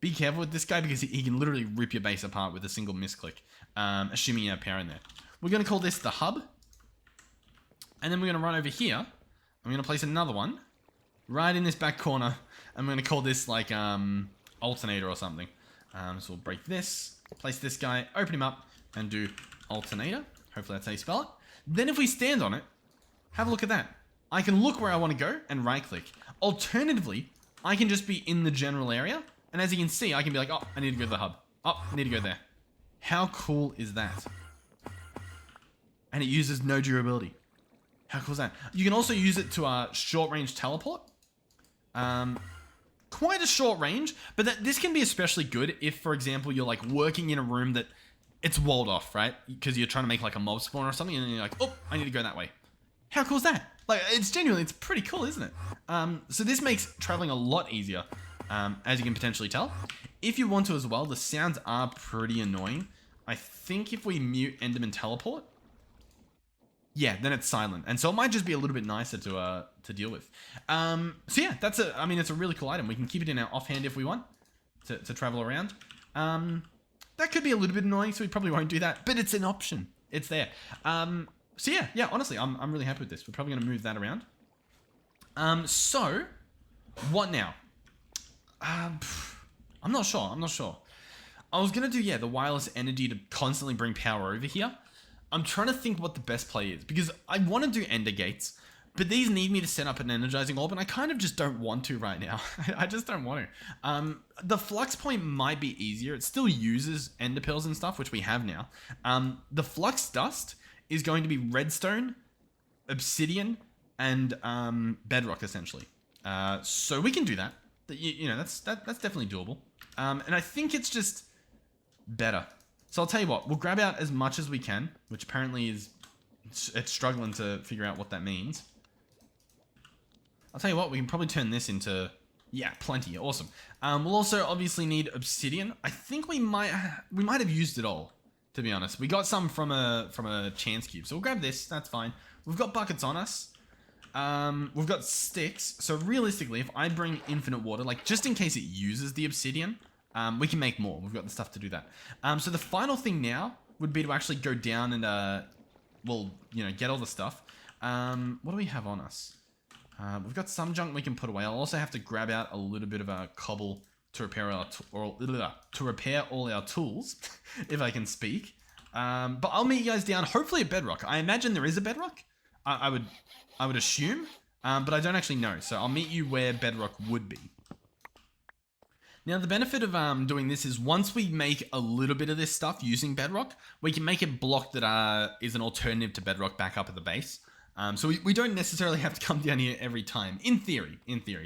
be careful with this guy because he can literally rip your base apart with a single misclick, assuming you have power in there. We're going to call this the hub. And then we're going to run over here. I'm going to place another one right in this back corner. I'm going to call this like alternator or something. So we'll break this, place this guy, open him up, and do alternator. Hopefully that's how you spell it. Then if we stand on it, have a look at that. I can look where I want to go and right click. Alternatively, I can just be in the general area. And as you can see, I can be like, oh, I need to go to the hub. Oh, I need to go there. How cool is that? And it uses no durability. How cool is that? You can also use it to short range teleport. Quite a short range, but this can be especially good if, for example, you're like working in a room that it's walled off, right? Because you're trying to make like a mob spawn or something, and then you're like, oh, I need to go that way. How cool is that? Like, it's genuinely, it's pretty cool, isn't it? So this makes traveling a lot easier, as you can potentially tell. If you want to as well, the sounds are pretty annoying. I think if we mute Enderman teleport, yeah, then it's silent. And so it might just be a little bit nicer to deal with. So yeah, I mean, it's a really cool item. We can keep it in our offhand if we want to travel around. That could be a little bit annoying, so we probably won't do that, but it's an option. It's there. So yeah, honestly, I'm really happy with this. We're probably going to move that around. So what now? I'm not sure. I was going to do, yeah, the wireless energy to constantly bring power over here. I'm trying to think what the best play is because I want to do ender gates, but these need me to set up an energizing orb, and I kind of just don't want to right now. I just don't want to. The flux point might be easier. It still uses ender pills and stuff, which we have now. The flux dust is going to be redstone, obsidian, and bedrock essentially. So we can do that. You know, that's definitely doable. And I think it's just better. So I'll tell you what, we'll grab out as much as we can, which apparently it's struggling to figure out what that means. I'll tell you what, we can probably turn this into, yeah, plenty. Awesome. We'll also obviously need obsidian. I think we might have used it all, to be honest. We got some from a chance cube, so we'll grab this. That's fine. We've got buckets on us. We've got sticks. So realistically, if I bring infinite water, like just in case it uses the obsidian, we can make more. We've got the stuff to do that. So the final thing now would be to actually go down and, well, you know, get all the stuff. What do we have on us? We've got some junk we can put away. I'll also have to grab out a little bit of a cobble to repair all our tools, if I can speak. But I'll meet you guys down, hopefully at bedrock. I imagine there is a bedrock. I would assume, but I don't actually know. So I'll meet you where bedrock would be. Now, the benefit of doing this is once we make a little bit of this stuff using bedrock, we can make a block that is an alternative to bedrock back up at the base. So we don't necessarily have to come down here every time, in theory.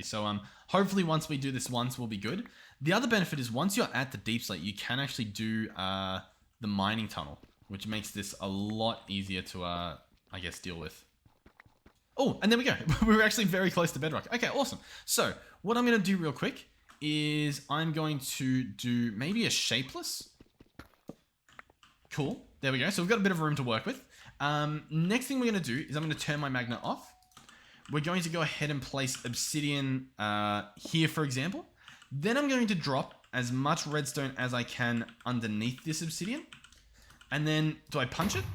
So hopefully once we do this once, we'll be good. The other benefit is once you're at the deep slate, you can actually do the mining tunnel, which makes this a lot easier to, I guess, deal with. Oh, and there we go. We were actually very close to bedrock. Okay, awesome. So what I'm going to do real quick is I'm going to do maybe a shapeless. Cool. There we go. So we've got a bit of room to work with. Next thing we're going to do is I'm going to turn my magnet off. We're going to go ahead and place obsidian here, for example. Then I'm going to drop as much redstone as I can underneath this obsidian. And then, do I punch it?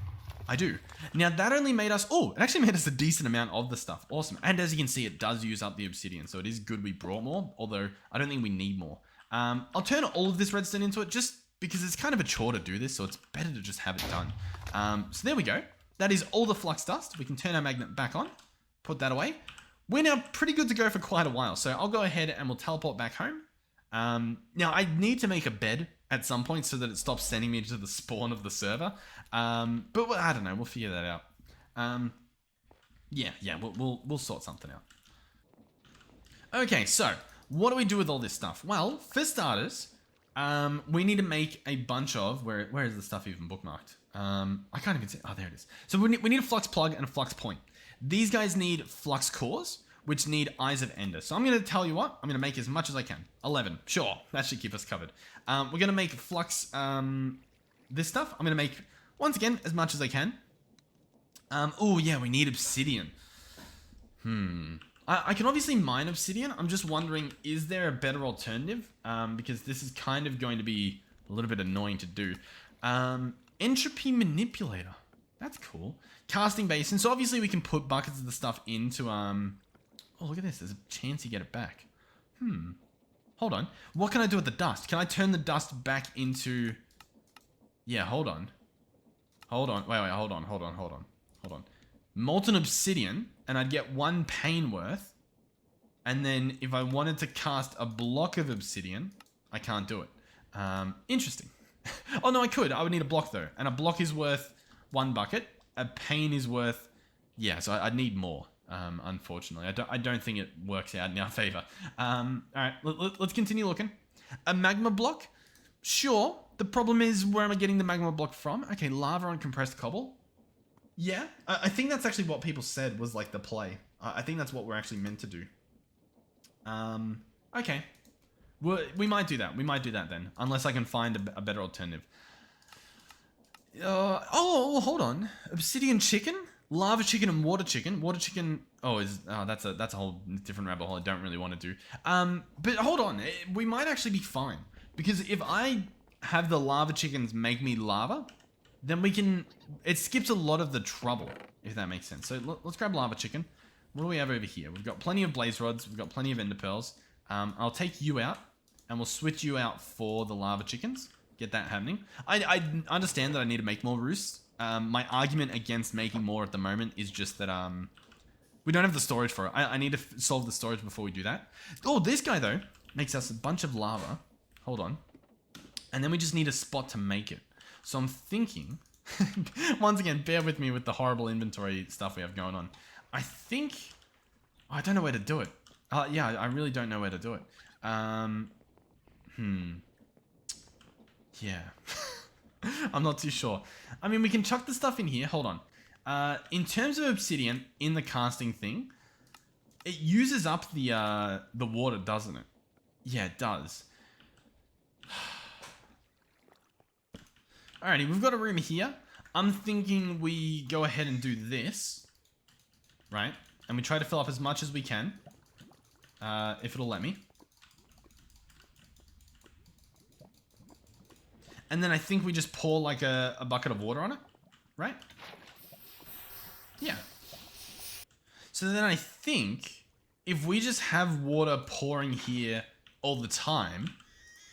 I do. Now that only made us, oh, it actually made us a decent amount of the stuff. Awesome. And as you can see, it does use up the obsidian. So it is good we brought more, although I don't think we need more. I'll turn all of this redstone into it just because it's kind of a chore to do this. So it's better to just have it done. So there we go. That is all the flux dust. We can turn our magnet back on, put that away. We're now pretty good to go for quite a while. So I'll go ahead and we'll teleport back home. Now I need to make a bed at some point so that it stops sending me to the spawn of the server. But I don't know, we'll figure that out. Yeah, we'll sort something out. Okay, so what do we do with all this stuff? Well, for starters, we need to make a bunch of, where is the stuff even bookmarked? I can't even see, oh, there it is. So we need a flux plug and a flux point. These guys need flux cores, which need Eyes of Ender. So I'm going to tell you what, I'm going to make as much as I can. 11, sure, that should keep us covered. We're going to make flux, this stuff. I'm going to make, once again, as much as I can. Oh yeah, we need obsidian. I can obviously mine obsidian. I'm just wondering, is there a better alternative? Because this is kind of going to be a little bit annoying to do. Entropy manipulator. That's cool. Casting basin. So obviously we can put buckets of the stuff into, oh, look at this. There's a chance you get it back. Hold on. What can I do with the dust? Can I turn the dust back into... Yeah, hold on. Hold on. Wait, hold on. Molten obsidian, and I'd get 1 pane worth. And then if I wanted to cast a block of obsidian, I can't do it. Interesting. Oh, no, I could. I would need a block, though. And a block is worth 1 bucket. A pane is worth... Yeah, so I'd need more. Unfortunately, I don't think it works out in our favor. All right, let's continue looking. A magma block, sure. The problem is, where am I getting the magma block from? Okay, lava on compressed cobble. Yeah, I think that's actually what people said was like the play. I think that's what we're actually meant to do. Okay, we might do that. We might do that then, unless I can find a better alternative. Oh, hold on. Obsidian chicken. Lava chicken and water chicken. Water chicken. Oh, that's a whole different rabbit hole I don't really want to do. But hold on, we might actually be fine because if I have the lava chickens make me lava, then we can. It skips a lot of the trouble, if that makes sense. So let's grab lava chicken. What do we have over here? We've got plenty of blaze rods. We've got plenty of ender pearls. I'll take you out, and we'll switch you out for the lava chickens. Get that happening. I understand that I need to make more roosts. My argument against making more at the moment is just that we don't have the storage for it. I need to solve the storage before we do that. Oh, this guy though makes us a bunch of lava. Hold on. And then we just need a spot to make it. So I'm thinking, once again, bear with me with the horrible inventory stuff we have going on. I think, I don't know where to do it. Yeah, I really don't know where to do it. Yeah. I'm not too sure. I mean, we can chuck the stuff in here. Hold on. In terms of obsidian in the casting thing, it uses up the water, doesn't it? Yeah, it does. Alrighty, we've got a room here. I'm thinking we go ahead and do this, right? And we try to fill up as much as we can, if it'll let me. And then I think we just pour like a bucket of water on it, right? Yeah. So then I think if we just have water pouring here all the time,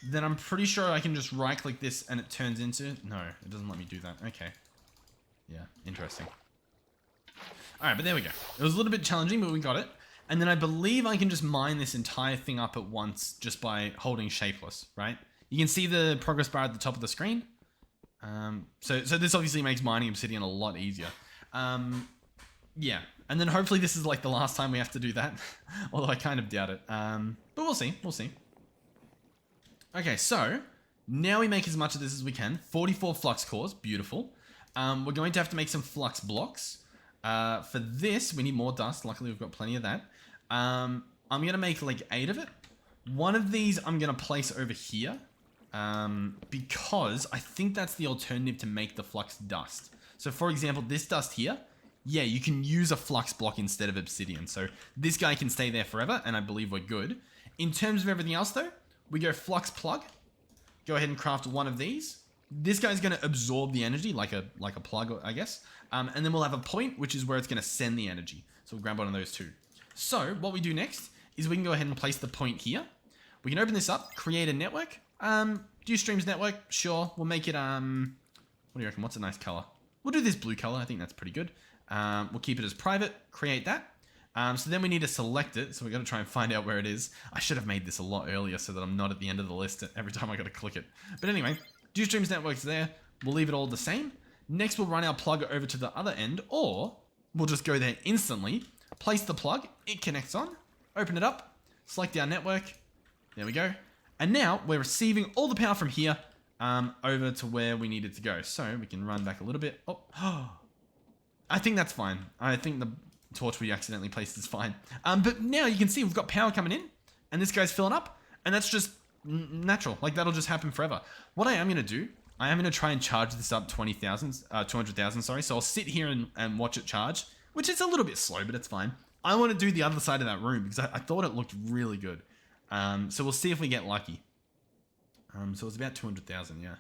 then I'm pretty sure I can just right click this and it turns into... No, it doesn't let me do that. Okay. Yeah, interesting. Alright, but there we go. It was a little bit challenging, but we got it. And then I believe I can just mine this entire thing up at once just by holding shapeless, right? You can see the progress bar at the top of the screen. So this obviously makes mining obsidian a lot easier. Yeah, and then hopefully this is like the last time we have to do that. Although I kind of doubt it. But we'll see, we'll see. Okay, so now we make as much of this as we can. 44 flux cores, beautiful. We're going to have to make some flux blocks. For this, we need more dust. Luckily, we've got plenty of that. I'm going to make like 8 of it. One of these I'm going to place over here. Because I think that's the alternative to make the flux dust. So for example, this dust here, yeah, you can use a flux block instead of obsidian. So this guy can stay there forever, and I believe we're good. In terms of everything else though, we go flux plug. Go ahead and craft one of these. This guy's going to absorb the energy like a plug, I guess. And then we'll have a point, which is where it's going to send the energy. So we'll grab one of those two. So what we do next is we can go ahead and place the point here. We can open this up, create a network. Do streams network? Sure. We'll make it, what do you reckon? What's a nice color? We'll do this blue color. I think that's pretty good. We'll keep it as private, create that. So then we need to select it. So we're going to try and find out where it is. I should have made this a lot earlier so that I'm not at the end of the list every time I got to click it. But anyway, do streams networks there. We'll leave it all the same. Next, we'll run our plug over to the other end, or we'll just go there instantly, place the plug, it connects on, open it up, select our network. There we go. And now we're receiving all the power from here over to where we need it to go. So we can run back a little bit. Oh, I think that's fine. I think the torch we accidentally placed is fine. But now you can see we've got power coming in and this guy's filling up, and that's just natural. Like, that'll just happen forever. What I am going to do, I am going to try and charge this up 200,000, sorry. So I'll sit here and watch it charge, which is a little bit slow, but it's fine. I want to do the other side of that room because I thought it looked really good. So we'll see if we get lucky. So it's about 200,000, yeah.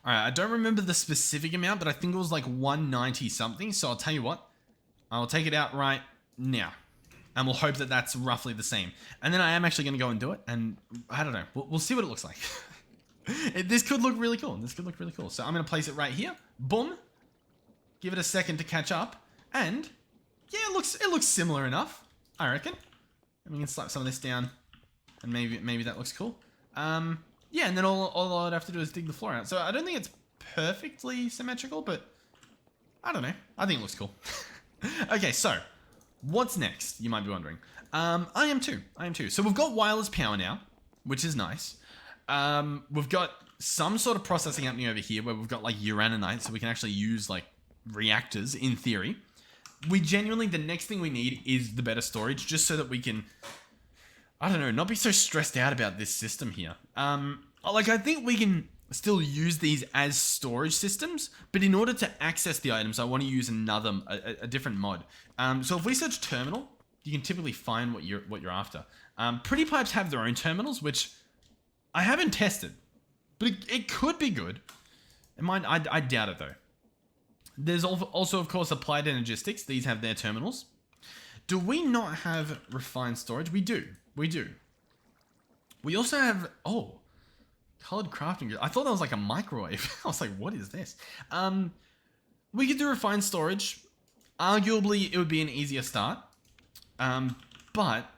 All right, I don't remember the specific amount, but I think it was like 190 something. So I'll tell you what, I'll take it out right now. And we'll hope that that's roughly the same. And then I am actually going to go and do it. And I don't know, we'll see what it looks like. This could look really cool. This could look really cool. So I'm going to place it right here. Boom. Give it a second to catch up. And yeah, it looks similar enough, I reckon. And we can slap some of this down. And maybe that looks cool. Yeah, and then all I'd have to do is dig the floor out. So I don't think it's perfectly symmetrical, but I don't know. I think it looks cool. Okay, so what's next? You might be wondering. I am too. So we've got wireless power now, which is nice. We've got some sort of processing happening over here where we've got like uraninite, so we can actually use like reactors in theory. We genuinely, the next thing we need is the better storage, just so that we can, I don't know, not be so stressed out about this system here. Like, I think we can still use these as storage systems, but in order to access the items, I want to use a different mod. So if we search terminal, you can typically find what you're after. Pretty Pipes have their own terminals, which I haven't tested, but it could be good. I doubt it though. There's also, of course, Applied Energistics. These have their terminals. Do we not have refined storage? We do. We also have, colored crafting. I thought that was like a microwave. I was like, what is this? We could do refined storage. Arguably, it would be an easier start. But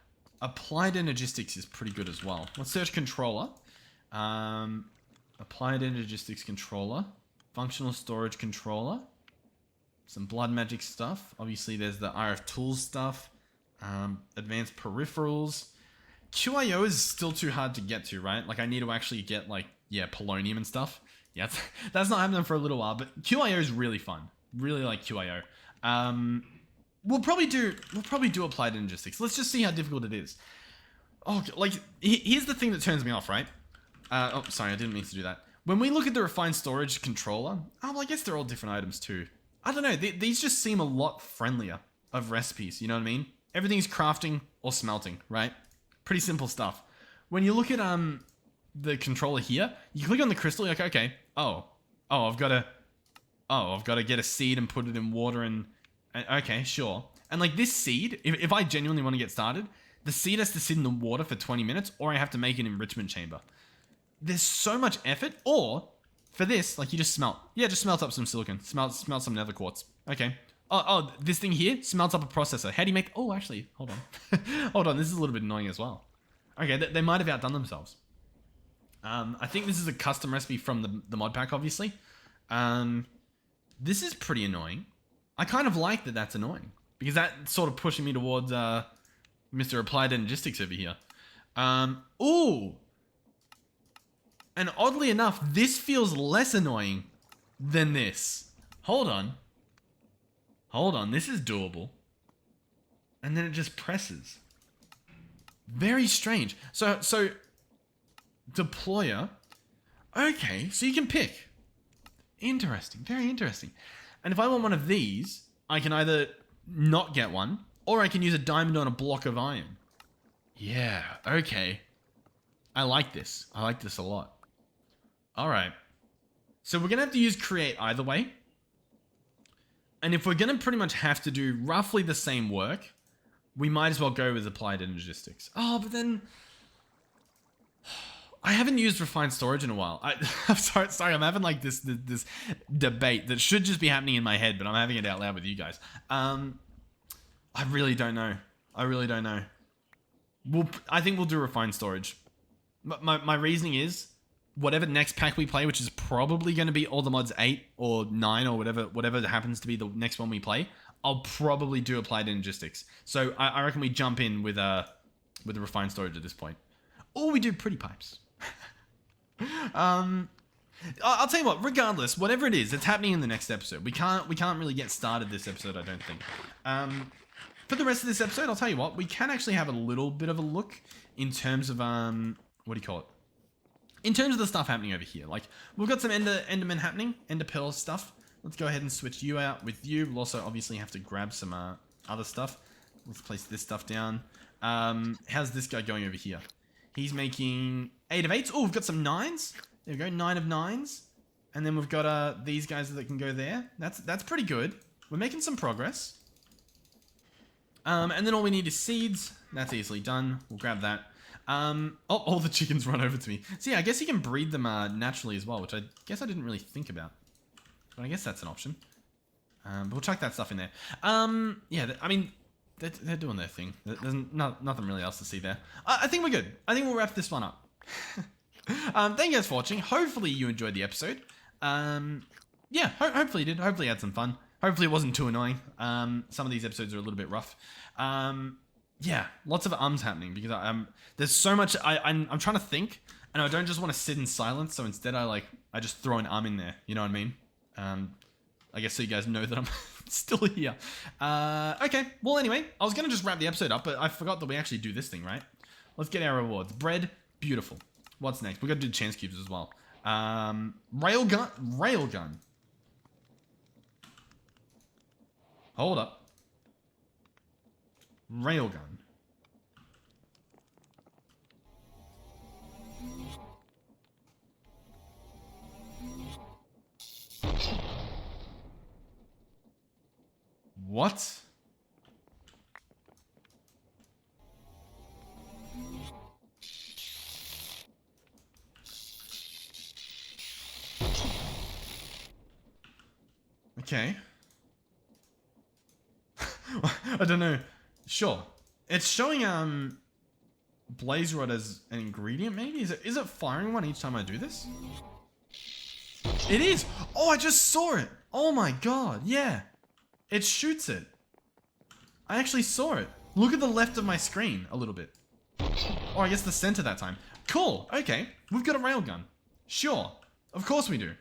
Applied Energistics is pretty good as well. Let's search controller. Applied Energistics controller. Functional storage controller. Some blood magic stuff. Obviously, there's the RF tools stuff. Advanced peripherals. QIO is still too hard to get to, right? Like, I need to actually get, like, yeah, polonium and stuff. Yeah, that's not happening for a little while, but QIO is really fun. Really like QIO. We'll probably do Applied Energistics. Let's just see how difficult it is. Oh, like, here's the thing that turns me off, right? Oh, sorry, I didn't mean to do that. When we look at the refined storage controller, well, I guess they're all different items too. I don't know, these just seem a lot friendlier of recipes, you know what I mean? Everything's crafting or smelting, right? Pretty simple stuff. When you look at the controller here, you click on the crystal, you're like, okay, I've got to get a seed and put it in water and okay, sure. And like this seed, if I genuinely want to get started, the seed has to sit in the water for 20 minutes or I have to make an enrichment chamber. There's so much effort. Or for this, like, you just smelt. Yeah, just smelt up some silicon. Smelt some nether quartz. Okay. Oh, this thing here smelts up a processor. How do you make... Oh, actually, hold on. Hold on, this is a little bit annoying as well. Okay, they might have outdone themselves. I think this is a custom recipe from the mod pack, obviously. This is pretty annoying. I kind of like that that's annoying. Because that's sort of pushing me towards Mr. Applied Energistics over here. Ooh! And oddly enough, this feels less annoying than this. Hold on, this is doable. And then it just presses. Very strange. So deployer. Okay, so you can pick. Interesting, very interesting. And if I want one of these, I can either not get one, or I can use a diamond on a block of iron. Yeah, okay. I like this a lot. All right. So we're going to have to use create either way. And if we're going to pretty much have to do roughly the same work, we might as well go with applied energistics. Oh, but then I haven't used refined storage in a while. I'm sorry, I'm having like this debate that should just be happening in my head, but I'm having it out loud with you guys. I really don't know. I think we'll do refined storage. My reasoning is, whatever next pack we play, which is probably going to be all the mods 8 or 9 or whatever happens to be the next one we play, I'll probably do applied energistics. So I reckon we jump in with the refined storage at this point. Or we do pretty pipes. I'll tell you what, regardless, whatever it is, it's happening in the next episode. We can't really get started this episode, I don't think. For the rest of this episode, I'll tell you what, we can actually have a little bit of a look in terms of, what do you call it? In terms of the stuff happening over here. Like, we've got some Enderman happening, Ender Pearl stuff. Let's go ahead and switch you out with you. We'll also obviously have to grab some other stuff. Let's place this stuff down. How's this guy going over here? He's making 8 of 8s. Oh, we've got some 9s. There we go, 9 of 9s. And then we've got these guys that can go there. That's pretty good. We're making some progress. And then all we need is seeds. That's easily done. We'll grab that. Oh, all the chickens run over to me. So yeah, I guess you can breed them naturally as well, which I guess I didn't really think about. But I guess that's an option. But we'll chuck that stuff in there. Yeah, I mean, they're doing their thing. There's nothing really else to see there. I think we're good. I think we'll wrap this one up. Thank you guys for watching. Hopefully you enjoyed the episode. Yeah, hopefully you did. Hopefully you had some fun. Hopefully it wasn't too annoying. Some of these episodes are a little bit rough. Yeah, lots of ums happening because there's so much. I'm trying to think, and I don't just want to sit in silence. So instead, I just throw an in there. You know what I mean? I guess so you guys know that I'm still here. Okay. Well, anyway, I was gonna just wrap the episode up, but I forgot that we actually do this thing, right? Let's get our rewards. Bread, beautiful. What's next? We got to do chance cubes as well. Railgun. Hold up. Railgun. What? Okay. I don't know. Sure. It's showing blaze rod as an ingredient maybe? Is it firing one each time I do this? It is! Oh, I just saw it! Oh my god, yeah. It shoots it. I actually saw it. Look at the left of my screen a little bit. Oh, I guess the center that time. Cool, okay. We've got a railgun. Sure. Of course we do.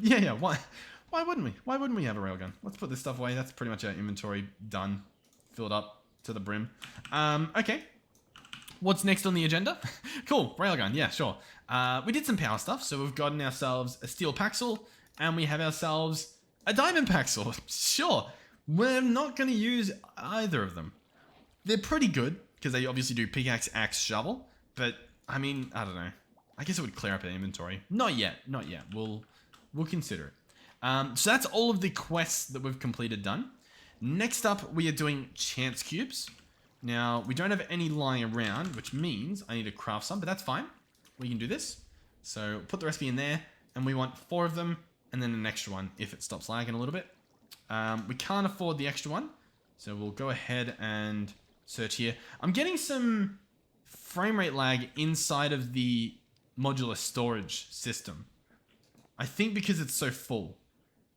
Yeah, why wouldn't we? Why wouldn't we have a railgun? Let's put this stuff away. That's pretty much our inventory done. Filled up to the brim. Okay. What's next on the agenda? Cool, railgun, yeah, sure. We did some power stuff, so we've gotten ourselves a steel paxel, and we have ourselves a diamond paxel. Sure. We're not going to use either of them. They're pretty good, because they obviously do pickaxe, axe, shovel, but, I mean, I don't know. I guess it would clear up our inventory. Not yet. We'll consider it. So that's all of the quests that we've completed done. Next up, we are doing chance cubes. Now, we don't have any lying around, which means I need to craft some, but that's fine. We can do this. So, put the recipe in there, and we want 4 of them, and then an extra one if it stops lagging a little bit. We can't afford the extra one, so we'll go ahead and search here. I'm getting some frame rate lag inside of the modular storage system. I think because it's so full,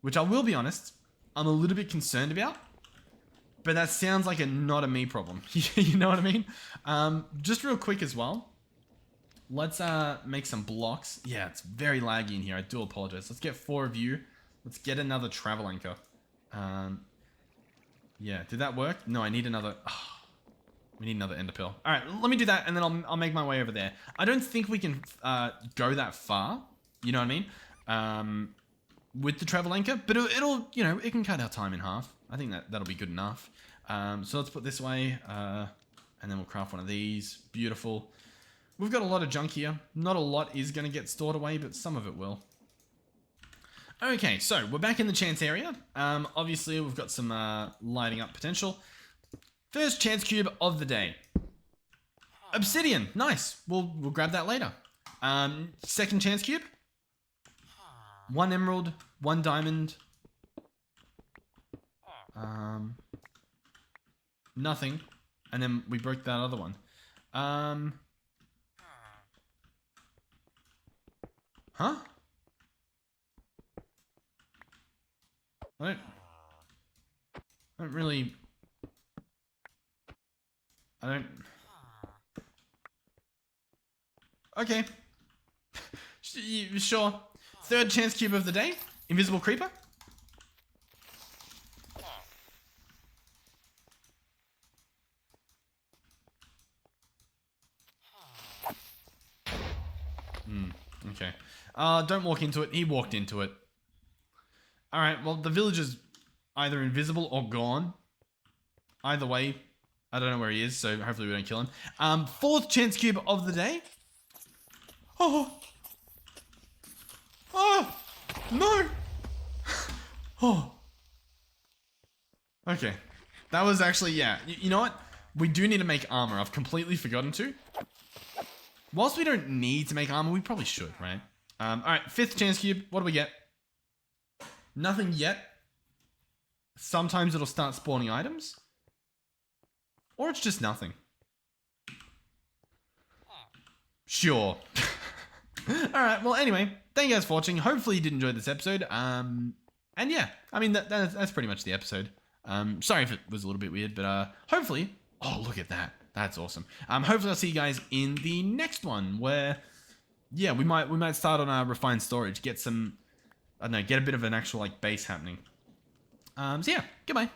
which I will be honest, I'm a little bit concerned about. But that sounds like not a me problem. You know what I mean? Just real quick as well. Let's make some blocks. Yeah, it's very laggy in here. I do apologize. Let's get 4 of you. Let's get another travel anchor. Yeah, did that work? No, I need another... Oh, we need another ender pearl. All right, let me do that, and then I'll make my way over there. I don't think we can go that far. You know what I mean? With the travel anchor, but it'll, you know, it can cut our time in half. I think that'll be good enough. So let's put this way, and then we'll craft one of these. Beautiful. We've got a lot of junk here. Not a lot is going to get stored away, but some of it will. Okay, so we're back in the chance area. Obviously we've got some lighting up potential. First chance cube of the day. Obsidian, nice. We'll grab that later. Second chance cube. 1 emerald, 1 diamond. Nothing. And then we broke that other one. Huh? I don't really... Okay. Sure. Third chance cube of the day. Invisible creeper. Okay. Don't walk into it. He walked into it. Alright, well, the villager's either invisible or gone. Either way, I don't know where he is, so hopefully we don't kill him. Fourth chance cube of the day. Oh! Oh! No! Oh! Okay. That was actually, yeah. You know what? We do need to make armor. I've completely forgotten to. Whilst we don't need to make armor, we probably should, right? Alright, fifth chance cube. What do we get? Nothing yet. Sometimes it'll start spawning items. Or it's just nothing. Sure. Alright, well anyway, thank you guys for watching. Hopefully you did enjoy this episode. And yeah, I mean, that's pretty much the episode. Sorry if it was a little bit weird, but hopefully... Oh, look at that. That's awesome. Hopefully I'll see you guys in the next one where... Yeah, we might start on our refined storage, get some... I don't know, get a bit of an actual, like, base happening. So yeah, goodbye.